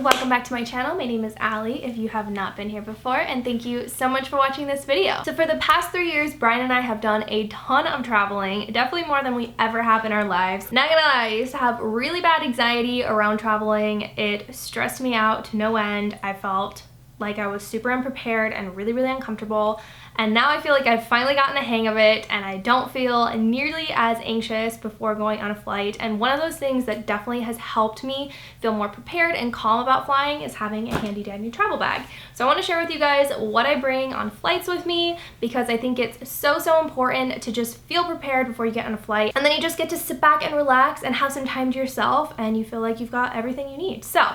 welcome back to my channel. My name is Allie if you have not been here before, and thank you so much for watching this video. So for the past 3 years, Brian and I have done a ton of traveling, definitely more than we ever have in our lives. Not gonna lie, I used to have really bad anxiety around traveling. It stressed me out to no end. I felt like I was super unprepared and really uncomfortable. And now I feel like I've finally gotten the hang of it and I don't feel nearly as anxious before going on a flight. And one of those things that definitely has helped me feel more prepared and calm about flying is having a handy dandy travel bag. So I want to share with you guys what I bring on flights with me, because I think it's so important to just feel prepared before you get on a flight. And then you just get to sit back and relax and have some time to yourself and you feel like you've got everything you need. So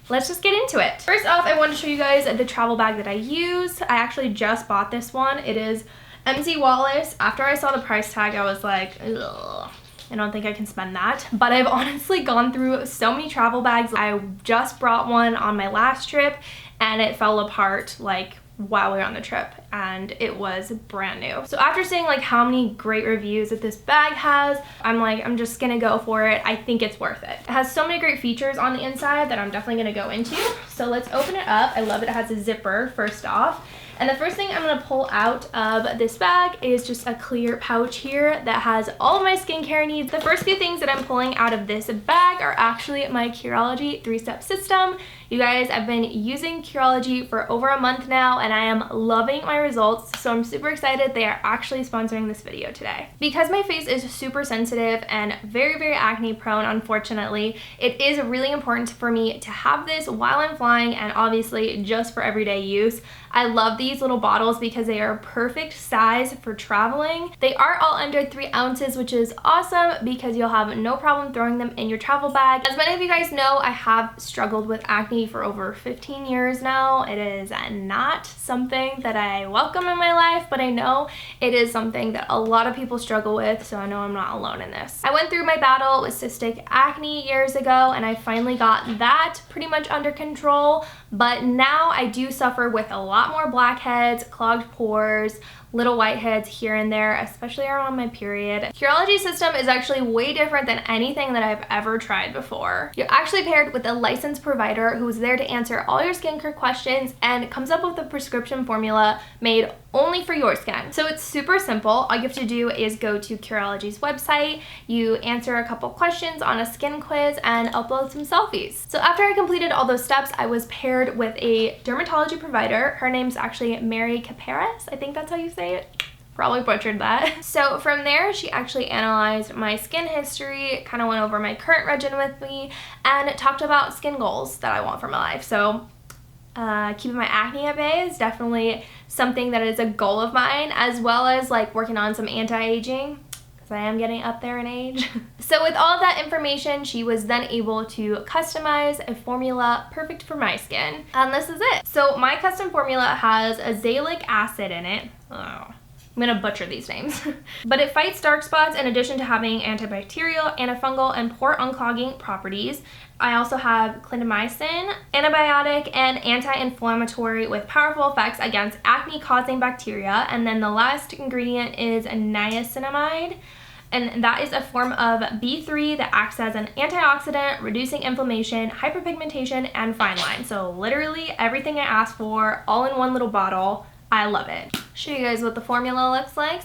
let's just get into it. First off, I want to show you guys the travel bag that I use. I actually just bought this one. It is MZ Wallace. After I saw the price tag, I was like, ugh, I don't think I can spend that. But I've honestly gone through so many travel bags. I just brought one on my last trip and it fell apart like while we were on the trip, and it was brand new. So after seeing like how many great reviews that this bag has, I'm like, I'm just gonna go for it. I think it's worth it. It has so many great features on the inside that I'm definitely gonna go into. So let's open it up. I love it. It has a zipper first off. And the first thing I'm gonna pull out of this bag is just a clear pouch here that has all of my skincare needs. The first few things that I'm pulling out of this bag are actually my Curology 3-step system. You guys, I've been using Curology for over a month now and I am loving my results, so I'm super excited they are actually sponsoring this video today. Because my face is super sensitive and very acne prone, unfortunately, it is really important for me to have this while I'm flying and obviously just for everyday use. I love these little bottles because they are perfect size for traveling. They are all under 3 ounces, which is awesome because you'll have no problem throwing them in your travel bag. As many of you guys know, I have struggled with acne for over 15 years now. It is not something that I welcome in my life, but I know it is something that a lot of people struggle with, so I know I'm not alone in this. I went through my battle with cystic acne years ago and I finally got that pretty much under control, but now I do suffer with a lot more blackheads, clogged pores, little whiteheads here and there, especially around my period. Curology system is actually way different than anything that I've ever tried before. You're actually paired with a licensed provider who's there to answer all your skincare questions and comes up with a prescription formula made only for your skin. So it's super simple. All you have to do is go to Curology's website, you answer a couple questions on a skin quiz, and upload some selfies. So after I completed all those steps, I was paired with a dermatology provider. Her name's actually Mary Caparas. I think that's how you say it. Probably butchered that. So from there, she actually analyzed my skin history, kind of went over my current regimen with me, and talked about skin goals that I want for my life. So keeping my acne at bay is definitely something that is a goal of mine, as well as like working on some anti-aging, because I am getting up there in age. So with all of that information, she was then able to customize a formula perfect for my skin, and this is it. So my custom formula has azelaic acid in it. Oh, I'm gonna butcher these names. But it fights dark spots in addition to having antibacterial, antifungal, and pore unclogging properties. I also have clindamycin, antibiotic, and anti-inflammatory with powerful effects against acne-causing bacteria. And then the last ingredient is niacinamide, and that is a form of B3 that acts as an antioxidant, reducing inflammation, hyperpigmentation, and fine lines. So literally everything I asked for, all in one little bottle. I love it. Show you guys what the formula looks like.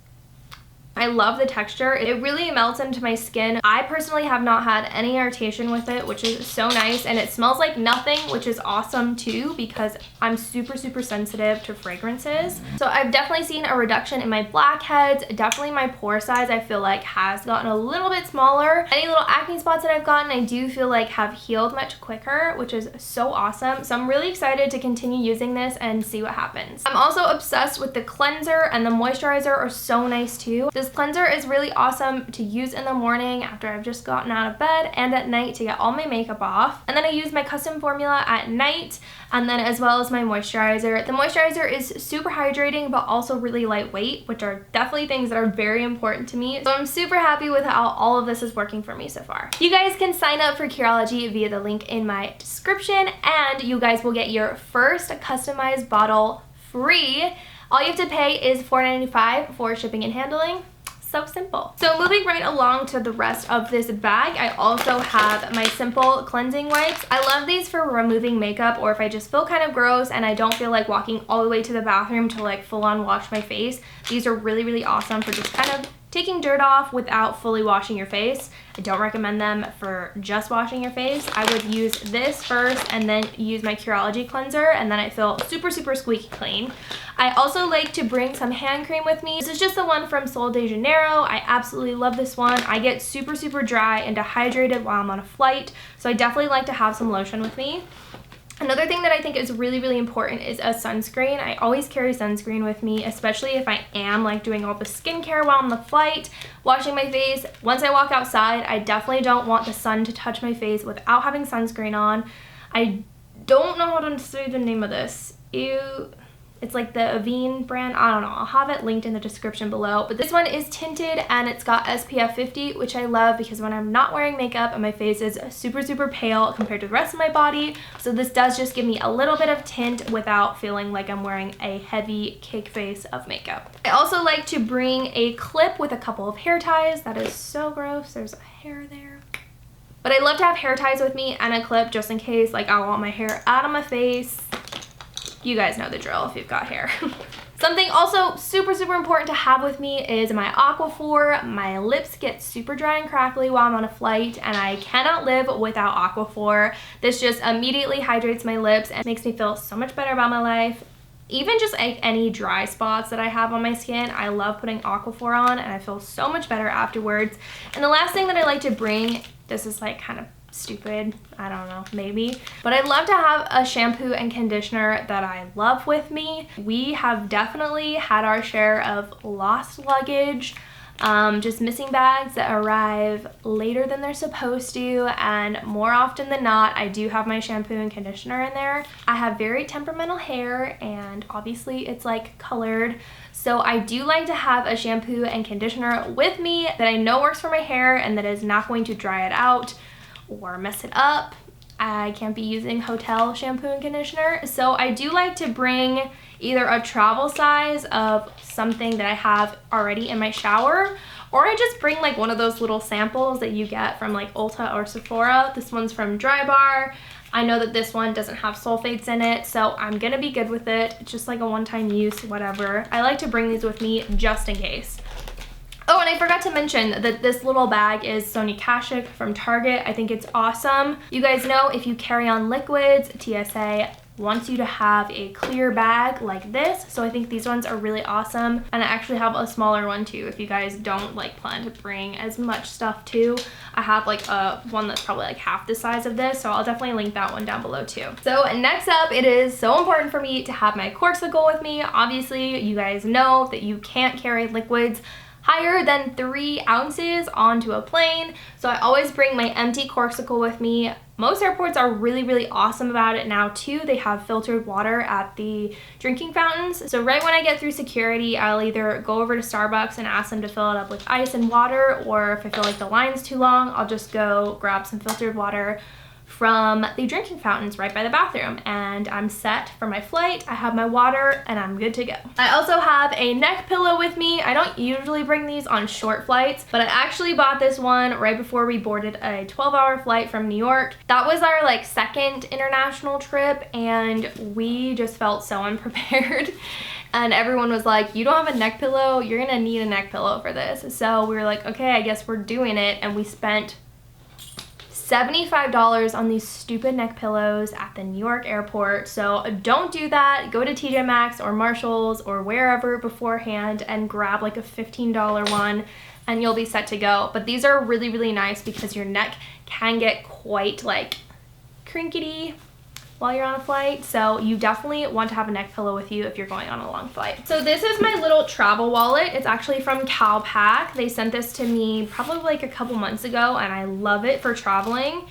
I love the texture. It really melts into my skin. I personally have not had any irritation with it, which is so nice, and it smells like nothing, which is awesome too because I'm super sensitive to fragrances. So I've definitely seen a reduction in my blackheads. Definitely my pore size I feel like has gotten a little bit smaller. Any little acne spots that I've gotten I do feel like have healed much quicker, which is so awesome. So I'm really excited to continue using this and see what happens. I'm also obsessed with the cleanser, and the moisturizer are so nice too. This cleanser is really awesome to use in the morning after I've just gotten out of bed, and at night to get all my makeup off. And then I use my custom formula at night, and then as well as my moisturizer. The moisturizer is super hydrating but also really lightweight, which are definitely things that are very important to me. So I'm super happy with how all of this is working for me so far. You guys can sign up for Curology via the link in my description, and you guys will get your first customized bottle free. All you have to pay is $4.95 for shipping and handling. So simple. So moving right along to the rest of this bag, I also have my simple cleansing wipes. I love these for removing makeup, or if I just feel kind of gross and I don't feel like walking all the way to the bathroom to like full on wash my face. These are really, really awesome for just kind of taking dirt off without fully washing your face. I don't recommend them for just washing your face. I would use this first and then use my Curology cleanser, and then I feel super, super squeaky clean. I also like to bring some hand cream with me. This is just the one from Sol de Janeiro. I absolutely love this one. I get super, super dry and dehydrated while I'm on a flight, so I definitely like to have some lotion with me. Another thing that I think is really, really important is a sunscreen. I always carry sunscreen with me, especially if I am like doing all the skincare while on the flight, washing my face. Once I walk outside, I definitely don't want the sun to touch my face without having sunscreen on. I don't know how to say the name of this. It's like the Avene brand. I don't know. I'll have it linked in the description below. But this one is tinted and it's got SPF 50, which I love because when I'm not wearing makeup and my face is super, super pale compared to the rest of my body. So this does just give me a little bit of tint without feeling like I'm wearing a heavy cake face of makeup. I also like to bring a clip with a couple of hair ties. That is so gross. There's a hair there. But I love to have hair ties with me and a clip just in case like I want my hair out of my face. You guys know the drill if you've got hair. Something also super, super important to have with me is my Aquaphor. My lips get super dry and crackly while I'm on a flight, and I cannot live without Aquaphor. This just immediately hydrates my lips and makes me feel so much better about my life. Even just like any dry spots that I have on my skin, I love putting Aquaphor on and I feel so much better afterwards. And the last thing that I like to bring, this is like kind of stupid, I don't know, maybe, but I love to have a shampoo and conditioner that I love with me. We have definitely had our share of lost luggage, just missing bags that arrive later than they're supposed to, and more often than not I do have my shampoo and conditioner in there. I have very temperamental hair and obviously it's like colored, so I do like to have a shampoo and conditioner with me that I know works for my hair and that is not going to dry it out or mess it up. I can't be using hotel shampoo and conditioner, so I do like to bring either a travel size of something that I have already in my shower, or I just bring like one of those little samples that you get from like Ulta or Sephora. This one's from Drybar. I know that this one doesn't have sulfates in it, so I'm gonna be good with it. It's just like a one-time use, whatever. I like to bring these with me just in case. Oh, and I forgot to mention that this little bag is Sonia Kashuk from Target. I think it's awesome. You guys know if you carry on liquids, TSA wants you to have a clear bag like this. So I think these ones are really awesome. And I actually have a smaller one too if you guys don't like plan to bring as much stuff too. I have like a one that's probably like half the size of this, so I'll definitely link that one down below too. So next up, it is so important for me to have my corksicle with me. Obviously, you guys know that you can't carry liquids higher than 3 ounces onto a plane, so I always bring my empty corksicle with me. Most airports are really, really awesome about it now too. They have filtered water at the drinking fountains. So right when I get through security, I'll either go over to Starbucks and ask them to fill it up with ice and water, or if I feel like the line's too long, I'll just go grab some filtered water from the drinking fountains right by the bathroom, and I'm set for my flight. I have my water and I'm good to go. I also have a neck pillow with me. I don't usually bring these on short flights, but I actually bought this one right before we boarded a 12-hour flight from New York. That was our like second international trip, and we just felt so unprepared. And everyone was like, you don't have a neck pillow, you're gonna need a neck pillow for this. So we were like, okay, I guess we're doing it, and we spent $75 on these stupid neck pillows at the New York airport. So don't do that. Go to TJ Maxx or Marshall's or wherever beforehand and grab like a $15 one and you'll be set to go. But these are really, really nice because your neck can get quite like crinkety while you're on a flight, so you definitely want to have a neck pillow with you if you're going on a long flight. So this is my little travel wallet. It's actually from Calpac. They sent this to me probably like a couple months ago, and I love it for traveling.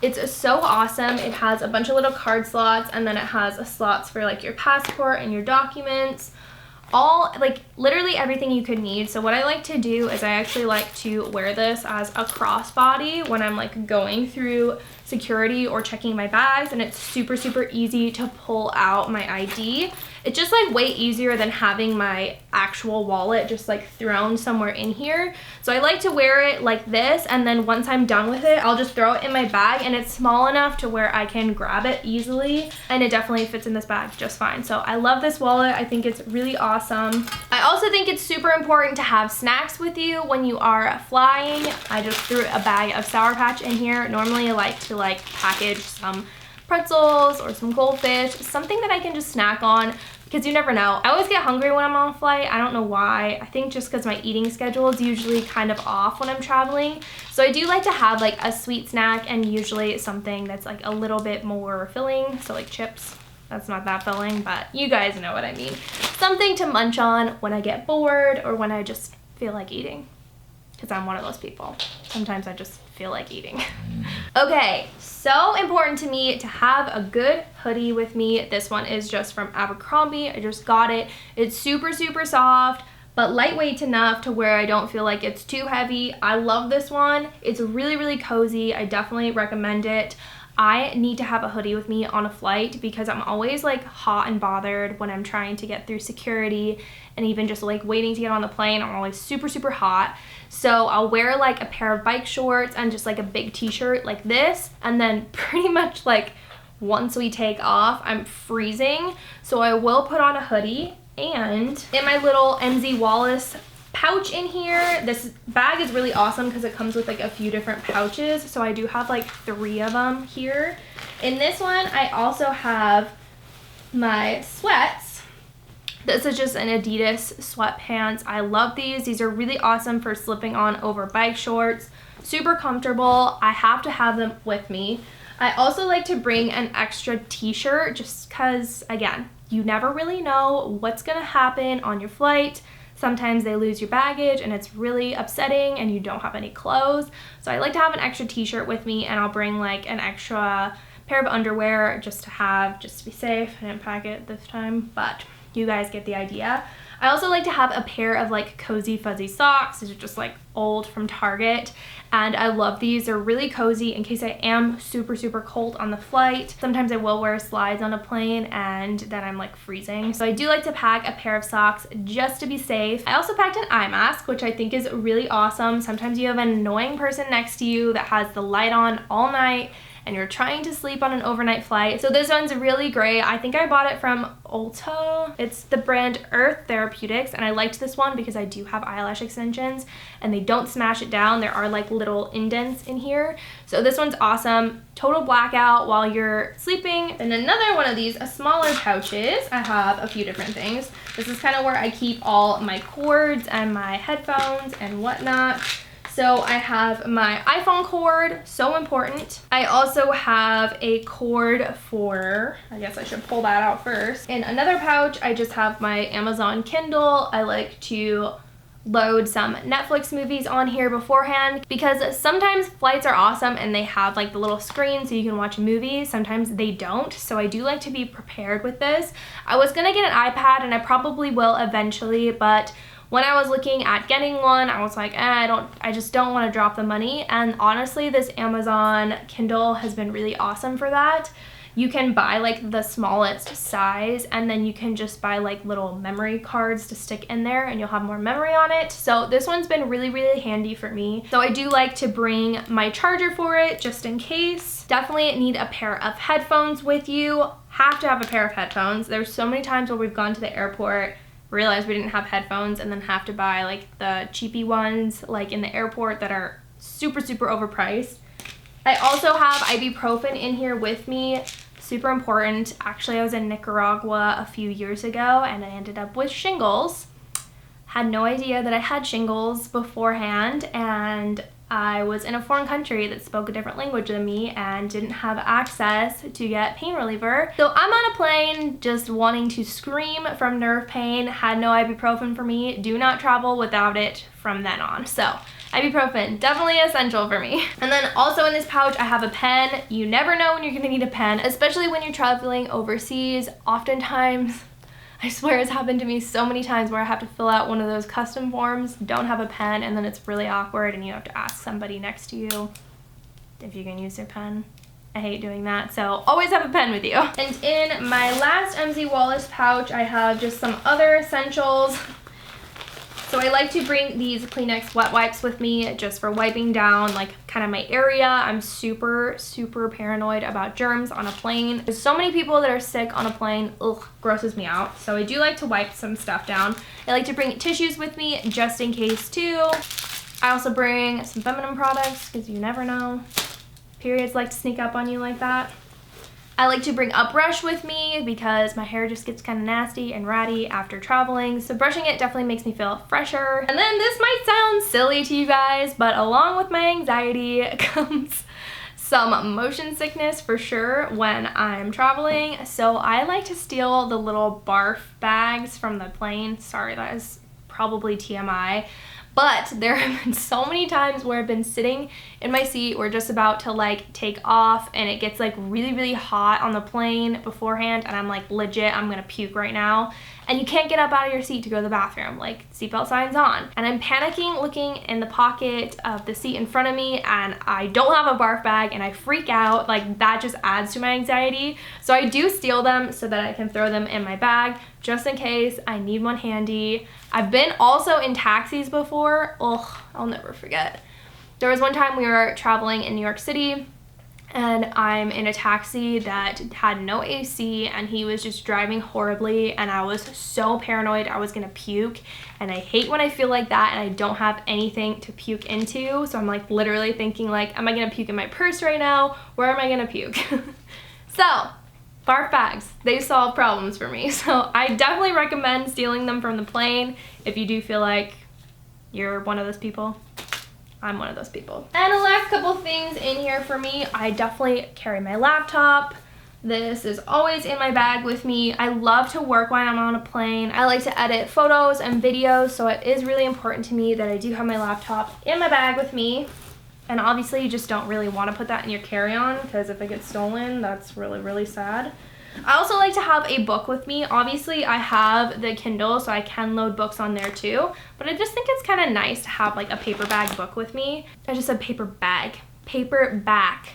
It's so awesome. It has a bunch of little card slots, and then it has slots for like your passport and your documents. All, like literally everything you could need. So what I like to do is I actually like to wear this as a crossbody when I'm like going through security or checking my bags, and it's super, super easy to pull out my ID. It's just like way easier than having my actual wallet just like thrown somewhere in here. So I like to wear it like this, and then once I'm done with it, I'll just throw it in my bag, and it's small enough to where I can grab it easily, and it definitely fits in this bag just fine. So I love this wallet. I think it's really awesome. I also think it's super important to have snacks with you when you are flying. I just threw a bag of Sour Patch in here. Normally I like to like package some pretzels or some goldfish, something that I can just snack on, because you never know. I always get hungry when I'm on a flight. I don't know why. I think just because my eating schedule is usually kind of off when I'm traveling. So I do like to have like a sweet snack, and usually something that's like a little bit more filling. So like chips. That's not that filling, but you guys know what I mean. Something to munch on when I get bored or when I just feel like eating. Because I'm one of those people. Sometimes I just feel like eating. Okay, so important to me to have a good hoodie with me. This one is just from Abercrombie. I just got it. It's super, super soft, but lightweight enough to where I don't feel like it's too heavy. I love this one. It's really, really cozy. I definitely recommend it. I need to have a hoodie with me on a flight because I'm always like hot and bothered when I'm trying to get through security, and even just like waiting to get on the plane. I'm always super, super hot. So I'll wear like a pair of bike shorts and just like a big t-shirt like this, and then pretty much like once we take off, I'm freezing. So I will put on a hoodie, and in my little MZ Wallace pouch in here, this bag is really awesome because it comes with like a few different pouches. So I do have like 3 of them here. In this one, I also have my sweats. This is just an Adidas sweatpants. I love these. These are really awesome for slipping on over bike shorts. Super comfortable. I have to have them with me. I also like to bring an extra t-shirt just because, again, you never really know what's gonna happen on your flight. Sometimes they lose your baggage and it's really upsetting and you don't have any clothes. So I like to have an extra t-shirt with me, and I'll bring like an extra pair of underwear just to be safe. I didn't pack it this time, but you guys get the idea. I also like to have a pair of like cozy fuzzy socks. These are just like old from Target, and I love these. They're really cozy in case I am super, super cold on the flight. Sometimes I will wear slides on a plane and then I'm like freezing. So I do like to pack a pair of socks just to be safe. I also packed an eye mask, which I think is really awesome. Sometimes you have an annoying person next to you that has the light on all night and you're trying to sleep on an overnight flight. So this one's really great. I think I bought it from Ulta. It's the brand Earth Therapeutics, and I liked this one because I do have eyelash extensions and they don't smash it down. There are like little indents in here. So this one's awesome. Total blackout while you're sleeping. And another one of these, a smaller pouches. I have a few different things. This is kind of where I keep all my cords and my headphones and whatnot. So I have my iPhone cord, so important. I also have a cord for, I guess I should pull that out first. In another pouch, I just have my Amazon Kindle. I like to load some Netflix movies on here beforehand because sometimes flights are awesome and they have like the little screen so you can watch movies. Sometimes they don't, so I do like to be prepared with this. I was gonna get an iPad, and I probably will eventually, but when I was looking at getting one, I was like, I just don't want to drop the money. And honestly, this Amazon Kindle has been really awesome for that. You can buy like the smallest size, and then you can just buy like little memory cards to stick in there and you'll have more memory on it. So this one's been really, really handy for me. So I do like to bring my charger for it just in case. Definitely need a pair of headphones with you. Have to have a pair of headphones. There's so many times where we've gone to the airport, realized we didn't have headphones, and then have to buy like the cheapy ones like in the airport that are super, super overpriced. I also have ibuprofen in here with me. Super important. Actually, I was in Nicaragua a few years ago and I ended up with shingles. Had no idea that I had shingles beforehand, and I was in a foreign country that spoke a different language than me and didn't have access to get pain reliever. So I'm on a plane just wanting to scream from nerve pain, had no ibuprofen for me. Do not travel without it from then on. So ibuprofen, definitely essential for me. And then also in this pouch, I have a pen. You never know when you're gonna need a pen, especially when you're traveling overseas. Oftentimes, I swear it's happened to me so many times where I have to fill out one of those custom forms, don't have a pen, and then it's really awkward and you have to ask somebody next to you if you can use their pen. I hate doing that, so always have a pen with you. And in my last MZ Wallace pouch, I have just some other essentials. So I like to bring these Kleenex wet wipes with me just for wiping down like kind of my area. I'm super, super paranoid about germs on a plane. There's so many people that are sick on a plane. Ugh, grosses me out. So I do like to wipe some stuff down. I like to bring tissues with me just in case too. I also bring some feminine products because you never know. Periods like to sneak up on you like that. I like to bring a brush with me because my hair just gets kind of nasty and ratty after traveling, so brushing it definitely makes me feel fresher. And then this might sound silly to you guys, but along with my anxiety comes some motion sickness for sure when I'm traveling. So I like to steal the little barf bags from the plane. Sorry, that is probably TMI. But there have been so many times where I've been sitting in my seat or just about to like take off and it gets like really, really hot on the plane beforehand and I'm like, legit, I'm gonna puke right now. And you can't get up out of your seat to go to the bathroom, like seatbelt signs on. And I'm panicking looking in the pocket of the seat in front of me and I don't have a barf bag and I freak out. Like that just adds to my anxiety. So I do steal them so that I can throw them in my bag just in case I need one handy. I've been also in taxis before. Ugh, I'll never forget. There was one time we were traveling in New York City and I'm in a taxi that had no AC and he was just driving horribly and I was so paranoid I was gonna puke, and I hate when I feel like that and I don't have anything to puke into. So I'm like literally thinking like, am I gonna puke in my purse right now? Where am I gonna puke? So barf bags, they solve problems for me. So I definitely recommend stealing them from the plane if you do feel like you're one of those people. I'm one of those people. And the last couple things in here for me, I definitely carry my laptop. This is always in my bag with me. I love to work when I'm on a plane. I like to edit photos and videos, so it is really important to me that I do have my laptop in my bag with me. And obviously you just don't really want to put that in your carry-on because if it gets stolen, that's really, really sad. I also like to have a book with me. Obviously I have the Kindle so I can load books on there too, but I just think it's kind of nice to have like a paperback book with me. I just said paperback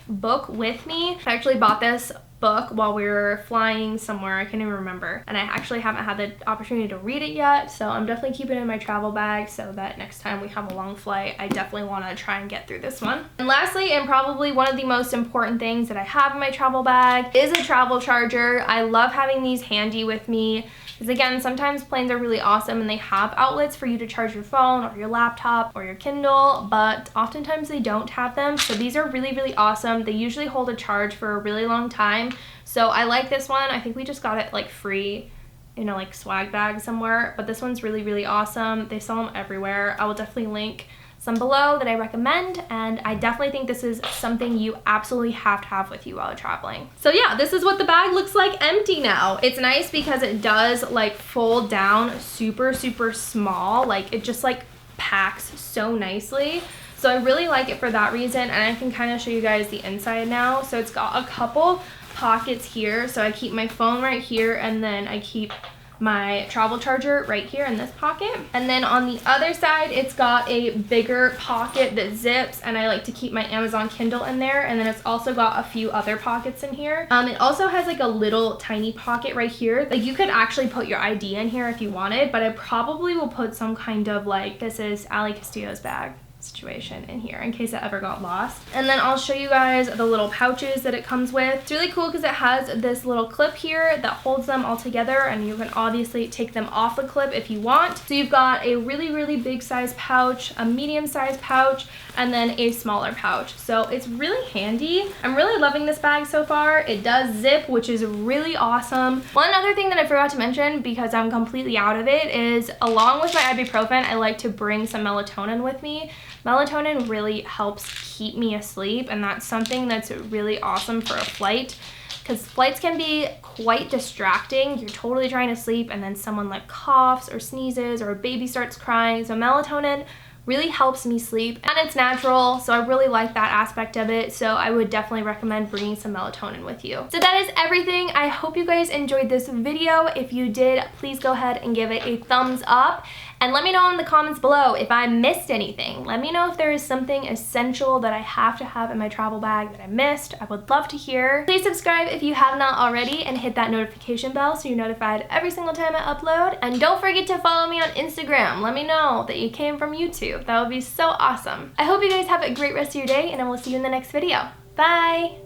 book with me. I actually bought this book while we were flying somewhere, I can't even remember, and I actually haven't had the opportunity to read it yet, so I'm definitely keeping it in my travel bag so that next time we have a long flight I definitely want to try and get through this one. And lastly, and probably one of the most important things that I have in my travel bag, is a travel charger. I love having these handy with me because again, sometimes planes are really awesome and they have outlets for you to charge your phone or your laptop or your Kindle, but oftentimes they don't have them. So these are really, really awesome. They usually hold a charge for a really long time. So I like this one. I think we just got it like free in a like swag bag somewhere, but this one's really, really awesome. They sell them everywhere. I will definitely link some below that I recommend, and I definitely think this is something you absolutely have to have with you while traveling. So yeah, this is what the bag looks like empty now. It's nice because it does like fold down super, super small. Like it just like packs so nicely. So I really like it for that reason, and I can kind of show you guys the inside now. So it's got a couple pockets here. So I keep my phone right here, and then I keep my travel charger right here in this pocket. And then on the other side, it's got a bigger pocket that zips, and I like to keep my Amazon Kindle in there. And then it's also got a few other pockets in here. It also has like a little tiny pocket right here. Like you could actually put your ID in here if you wanted, but I probably will put some kind of like, this is Ali Castillo's bag situation in here in case it ever got lost. And then I'll show you guys the little pouches that it comes with. It's really cool because it has this little clip here that holds them all together, and you can obviously take them off the clip if you want. So you've got a really, really big size pouch, a medium size pouch, and then a smaller pouch. So it's really handy. I'm really loving this bag so far. It does zip, which is really awesome. One other thing that I forgot to mention because I'm completely out of it is, along with my ibuprofen, I like to bring some melatonin with me. Melatonin really helps keep me asleep, and that's something that's really awesome for a flight because flights can be quite distracting. You're totally trying to sleep and then someone like coughs or sneezes or a baby starts crying. So melatonin really helps me sleep, and it's natural, so I really like that aspect of it. So I would definitely recommend bringing some melatonin with you. So that is everything. I hope you guys enjoyed this video. If you did, please go ahead and give it a thumbs up. And let me know in the comments below if I missed anything. Let me know if there is something essential that I have to have in my travel bag that I missed. I would love to hear. Please subscribe if you have not already and hit that notification bell so you're notified every single time I upload. And don't forget to follow me on Instagram. Let me know that you came from YouTube. That would be so awesome. I hope you guys have a great rest of your day, and I will see you in the next video. Bye!